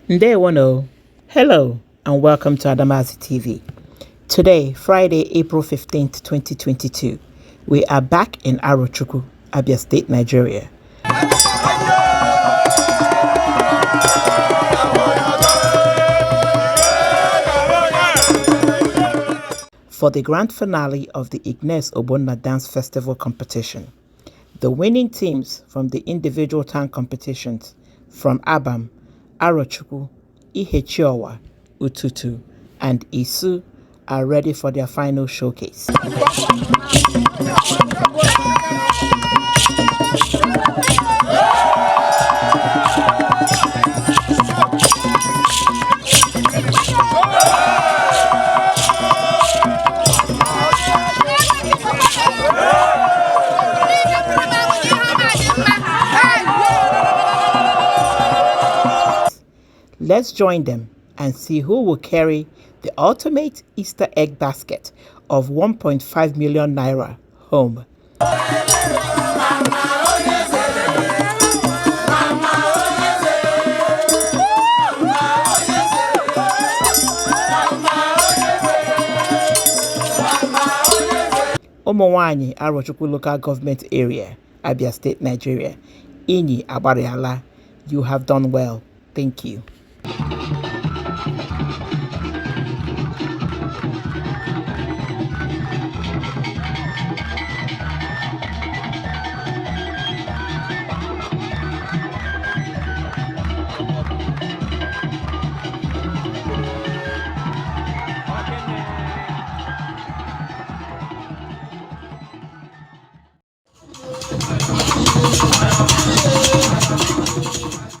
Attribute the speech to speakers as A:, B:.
A: Ndewano. Hello and welcome to Adamazi TV. Today, Friday, April 15th, 2022, we are back in Arochukwu, Abia State, Nigeria. For the grand finale of the Ignes Ogbona Dance Festival competition. The winning teams from the individual town competitions from Abam, Arochukwu, Ihechiowa, Ututu, and Isu are ready for their final showcase. Let's join them and see who will carry the ultimate Easter egg basket of 1.5 million naira home. Omonwanyi, Arochukwu local government area, Abia State, Nigeria. Ini Abariala, you have done well. Thank you.